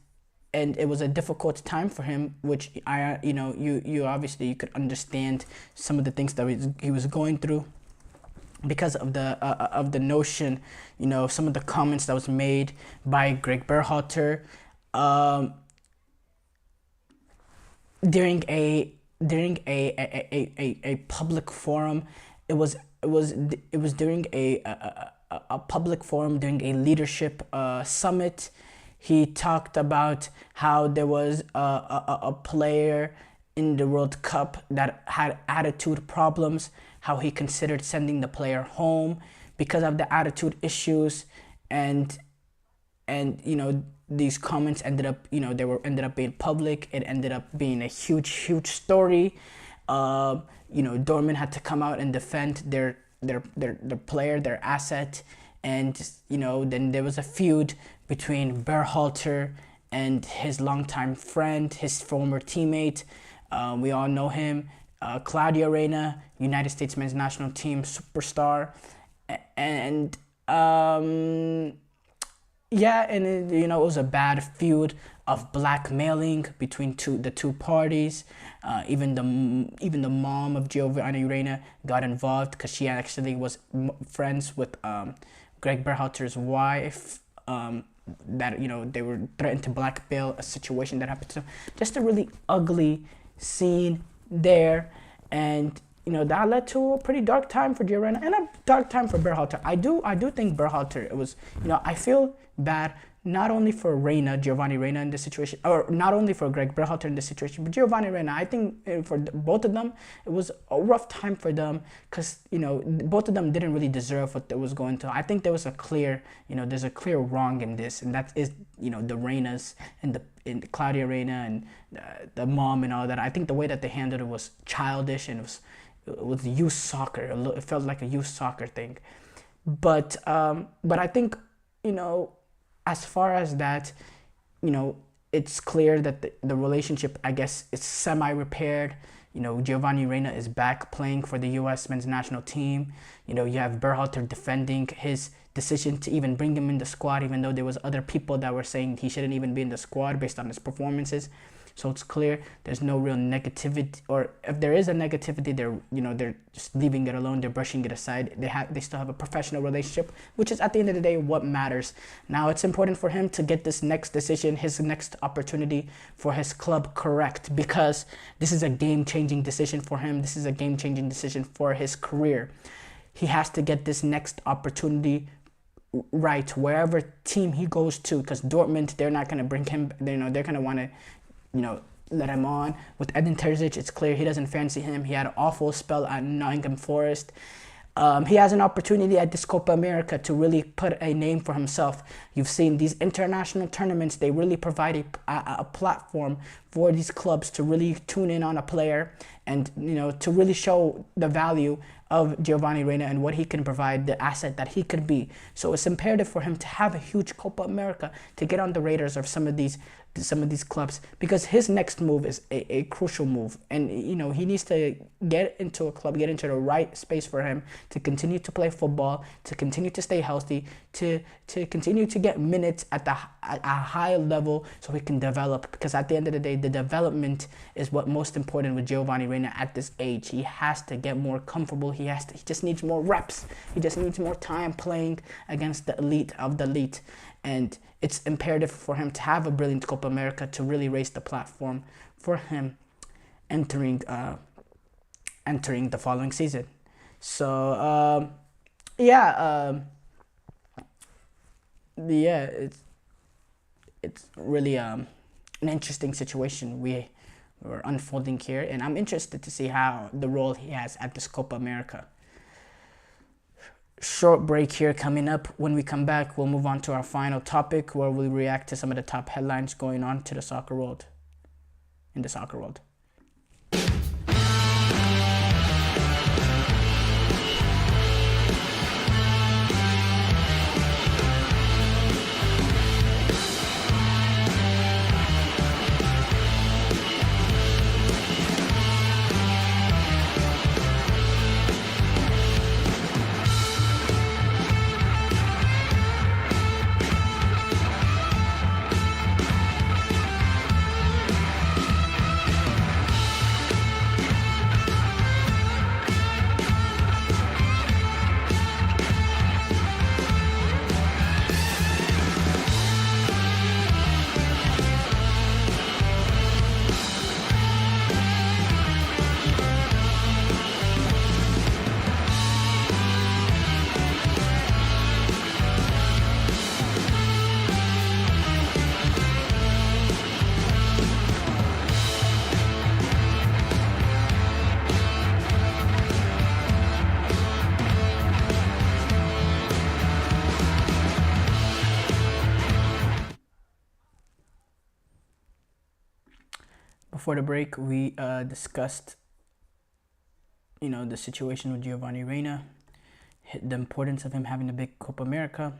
it was a difficult time for him, which you obviously you could understand some of the things that he was going through because of the notion, some of the comments that was made by Greg Berhalter during a public forum. It was during a public forum during a leadership summit. He talked about how there was a player in the World Cup that had attitude problems, how he considered sending the player home because of the attitude issues, and these comments ended up, ended up being public. It ended up being a huge story. Dortmund had to come out and defend their player, their asset, and then there was a feud between Berhalter and his longtime friend, his former teammate. We all know him, Claudio Reyna, United States men's national team superstar, and it was a bad feud of blackmailing between the two parties. Even the mom of Giovanni Reyna got involved because she actually was friends with Greg Berhalter's wife. That they were threatened to blackmail, a situation that happened to them. Just a really ugly scene there, and that led to a pretty dark time for Gio Reyna and a dark time for Berhalter. I do think Berhalter, it was, I feel bad not only for Giovanni Reyna in this situation, or not only for Greg Berhalter in this situation, but Giovanni Reyna. I think for both of them, it was a rough time for them because, both of them didn't really deserve what was going to. I think there was a clear, there's a clear wrong in this, and that is, the Reynas and the Claudia Reyna and the mom and all that. I think the way that they handled it was childish, and it was youth soccer. It felt like a youth soccer thing. But I think, as far as that, it's clear that the relationship, I guess, is semi-repaired. Giovanni Reyna is back playing for the U.S. men's national team. You have Berhalter defending his decision to even bring him in the squad, even though there was other people that were saying he shouldn't even be in the squad based on his performances. So it's clear there's no real negativity, or if there is a negativity, they're just leaving it alone. They're brushing it aside. They still have a professional relationship, which is at the end of the day what matters. Now it's important for him to get this next decision, his next opportunity for his club correct, because this is a game-changing decision for him. This is a game-changing decision for his career. He has to get this next opportunity right wherever team he goes to, because Dortmund, they're not going to bring him. They're going to want to let him on. With Edin Terzic, it's clear he doesn't fancy him. He had an awful spell at Nottingham Forest. He has an opportunity at this Copa America to really put a name for himself. You've seen these international tournaments, they really provide a platform for these clubs to really tune in on a player and, to really show the value of Giovanni Reyna and what he can provide, the asset that he could be. So it's imperative for him to have a huge Copa America to get on the radars of some of these clubs, because his next move is a crucial move, and he needs to get into a club, get into the right space for him to continue to play football, to continue to stay healthy, to continue to get minutes at a high level so he can develop, because at the end of the day, the development is what most important with Giovanni Reyna at this age. He has to get more comfortable. He just needs more reps. He just needs more time playing against the elite of the elite. And it's imperative for him to have a brilliant Copa America to really raise the platform for him entering the following season. So it's really an interesting situation we're unfolding here, and I'm interested to see how the role he has at this Copa America. Short break here coming up. When we come back, we'll move on to our final topic, where we react to some of the top headlines going on in the soccer world. Before the break, we discussed, the situation with Giovanni Reyna, the importance of him having a big Copa America.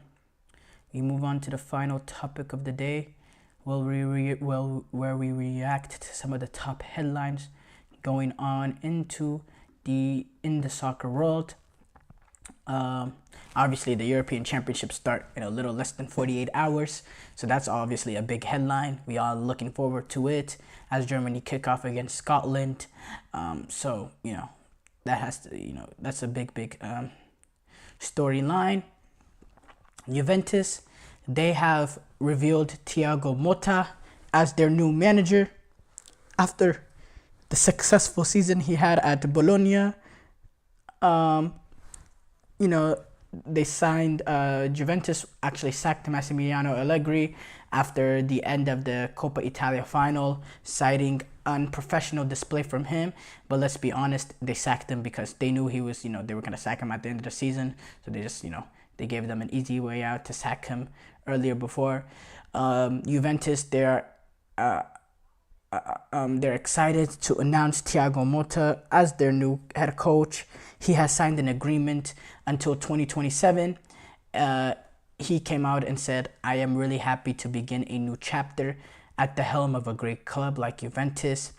We move on to the final topic of the day, where we react to some of the top headlines going on in the soccer world. Obviously, the European Championships start in a little less than 48 hours, so that's obviously a big headline. We are looking forward to it as Germany kick off against Scotland. That's a big storyline. Juventus, they have revealed Thiago Motta as their new manager after the successful season he had at Bologna. They signed, Juventus actually sacked Massimiliano Allegri after the end of the Coppa Italia final, citing unprofessional display from him. But let's be honest, they sacked him because they knew he was, they were going to sack him at the end of the season. So they just, they gave them an easy way out to sack him earlier before. Juventus, they're excited to announce Thiago Motta as their new head coach. He has signed an agreement until 2027. He came out and said, "I am really happy to begin a new chapter at the helm of a great club like Juventus.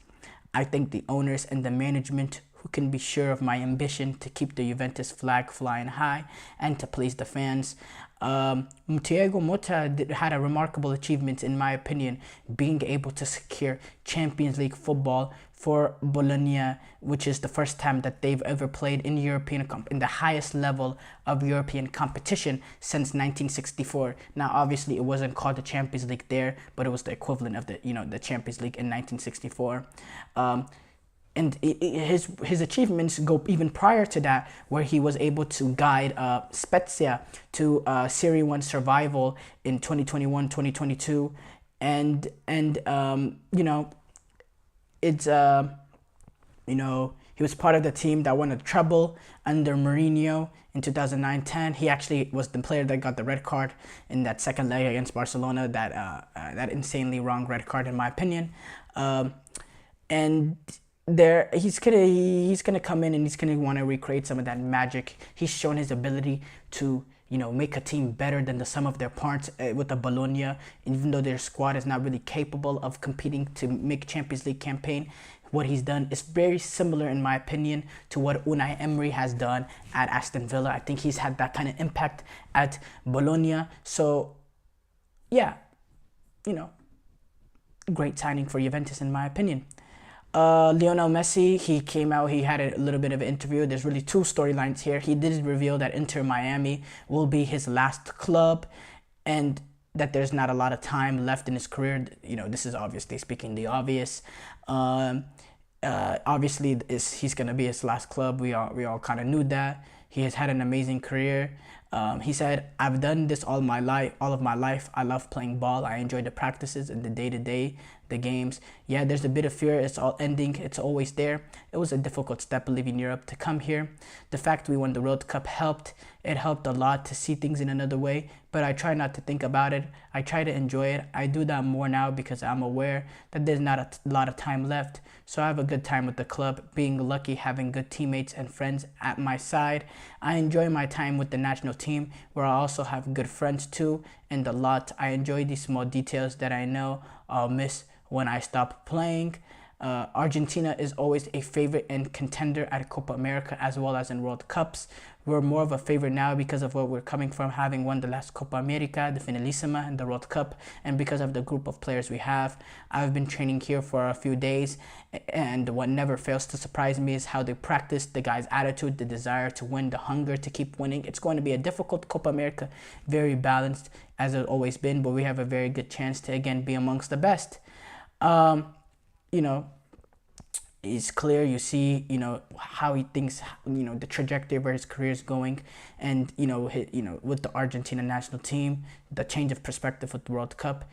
I thank the owners and the management who can be sure of my ambition to keep the Juventus flag flying high and to please the fans. Thiago Motta had a remarkable achievement, in my opinion, being able to secure Champions League football for Bologna, which is the first time that they've ever played in in the highest level of European competition since 1964. Now, obviously, it wasn't called the Champions League there, but it was the equivalent of the Champions League in 1964. And his achievements go even prior to that, where he was able to guide Spezia to Serie 1 survival in 2021-2022. And it's he was part of the team that won a treble under Mourinho in 2009-10. He actually was the player that got the red card in that second leg against Barcelona, that insanely wrong red card, in my opinion. And he's gonna come in and he's gonna want to recreate some of that magic. He's shown his ability to make a team better than the sum of their parts with the Bologna, even though their squad is not really capable of competing to make Champions League campaign. What he's done is very similar, in my opinion, to what Unai Emery has done at Aston Villa. I think he's had that kind of impact at Bologna. So yeah, great signing for Juventus, in my opinion. Lionel Messi, he came out, he had a little bit of an interview. There's really two storylines here. He did reveal that Inter Miami will be his last club and that there's not a lot of time left in his career. This is obviously speaking the obvious. Obviously, he's going to be his last club. We all kind of knew that. He has had an amazing career. He said, "I've done this all of my life. I love playing ball. I enjoy the practices and the day-to-day, the games. Yeah, there's a bit of fear. It's all ending. It's always there. It was a difficult step leaving Europe to come here. The fact we won the World Cup helped. It helped a lot to see things in another way, but I try not to think about it. I try to enjoy it. I do that more now because I'm aware that there's not a lot of time left. So I have a good time with the club, being lucky, having good teammates and friends at my side. I enjoy my time with the national team, where I also have good friends too, and a lot. I enjoy these small details that I know I'll miss when I stop playing. Argentina is always a favorite and contender at Copa America as well as in World Cups. We're more of a favorite now because of where we're coming from, having won the last Copa America, the Finalissima, and the World Cup, and because of the group of players we have. I've been training here for a few days, and what never fails to surprise me is how they practice, the guys' attitude, the desire to win, the hunger to keep winning. It's going to be a difficult Copa America, very balanced as it's always been, but we have a very good chance to again be amongst the best. It's clear, you see, how he thinks, the trajectory where his career is going, and with the Argentina national team, the change of perspective with the World Cup,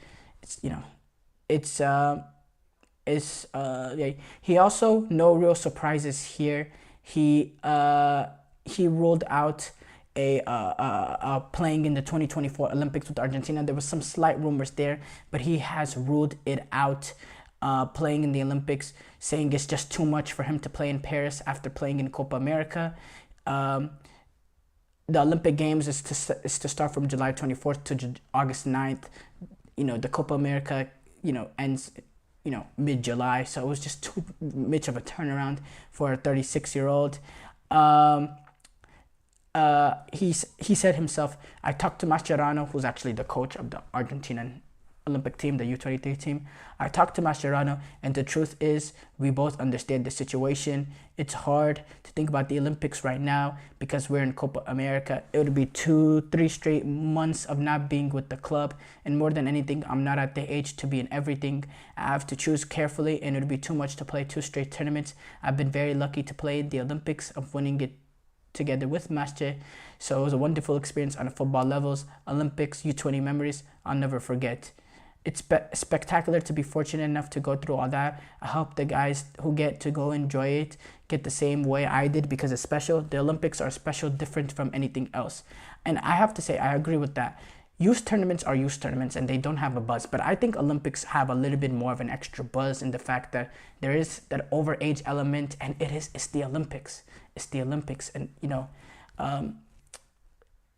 he also, no real surprises here. He ruled out playing in the 2024 Olympics with Argentina. There was some slight rumors there, but he has ruled it out. Playing in the Olympics, saying it's just too much for him to play in Paris after playing in Copa America. The Olympic Games is to start from July 24th to August 9th. The Copa America, ends, mid-July. So it was just too much of a turnaround for a 36-year-old. He said himself, I talked to Mascherano, who's actually the coach of the Argentinian Olympic team, the U23 team. I talked to Mascherano, and the truth is we both understand the situation. It's hard to think about the Olympics right now because we're in Copa America. It would be 2-3 straight months of not being with the club, and more than anything, I'm not at the age to be in everything. I have to choose carefully, and it would be too much to play 2 straight tournaments. I've been very lucky to play the Olympics, of winning it together with Masche. So it was a wonderful experience on the football levels. Olympics, U20 memories I'll never forget. It's spectacular to be fortunate enough to go through all that. I hope the guys who get to go enjoy it get the same way I did, because it's special. The Olympics are special, different from anything else. And I have to say, I agree with that. Youth tournaments are youth tournaments and they don't have a buzz. But I think Olympics have a little bit more of an extra buzz in the fact that there is that overage element, and it's the Olympics. It's the Olympics. And,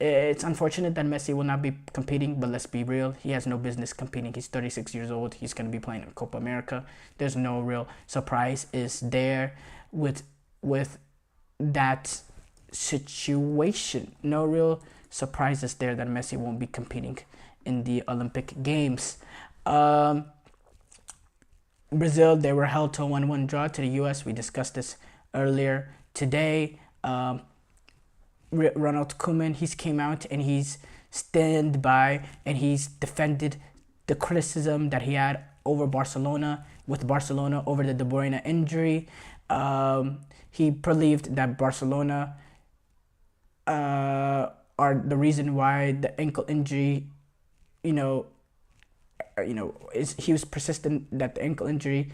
it's unfortunate that Messi will not be competing, but let's be real. He has no business competing. He's 36 years old. He's going to be playing in Copa America. There's no real surprise is there with with that situation. No real surprises there that Messi won't be competing in the Olympic Games. Brazil, they were held to a 1-1 draw to the US. We discussed this earlier today. Ronald Koeman, he's came out and he's stand by and he's defended the criticism that he had over Barcelona over the De Bruyne injury. He believed that Barcelona are the reason why the ankle injury, he was persistent that the ankle injury,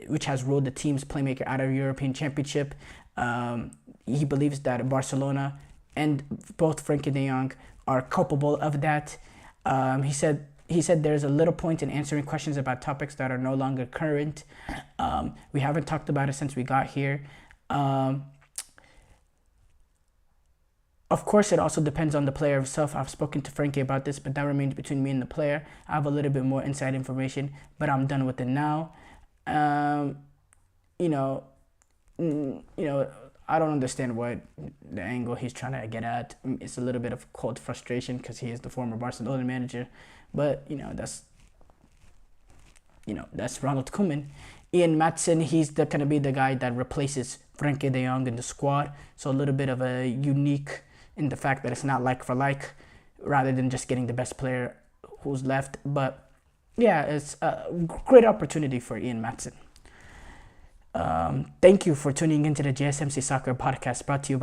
which has ruled the team's playmaker out of European Championship. He believes that Barcelona and both Frenkie de Jong are culpable of that. He said there's a little point in answering questions about topics that are no longer current. We haven't talked about it since we got here. Of course, it also depends on the player himself. I've spoken to Frenkie about this, but that remains between me and the player. I have a little bit more inside information, but I'm done with it now. I don't understand what the angle he's trying to get at. It's a little bit of cold frustration because he is the former Barcelona manager, but that's Ronald Koeman. Ian Maatsen, he's going to be the guy that replaces Frenkie de Jong in the squad. So a little bit of a unique in the fact that it's not like for like, rather than just getting the best player who's left. But yeah, it's a great opportunity for Ian Maatsen. Thank you for tuning into the GSMC Soccer Podcast, brought to you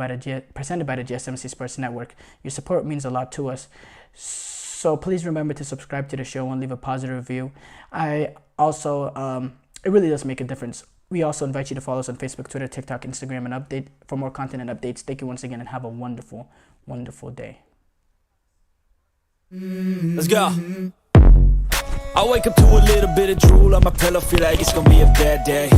presented by the GSMC Sports Network. Your support means a lot to us. So please remember to subscribe to the show and leave a positive review. I also, it really does make a difference. We also invite you to follow us on Facebook, Twitter, TikTok, Instagram, and update for more content and updates. Thank you once again and have a wonderful, wonderful day. Let's go. I wake up to a little bit of drool on my pillow, feel like it's gonna be a bad day.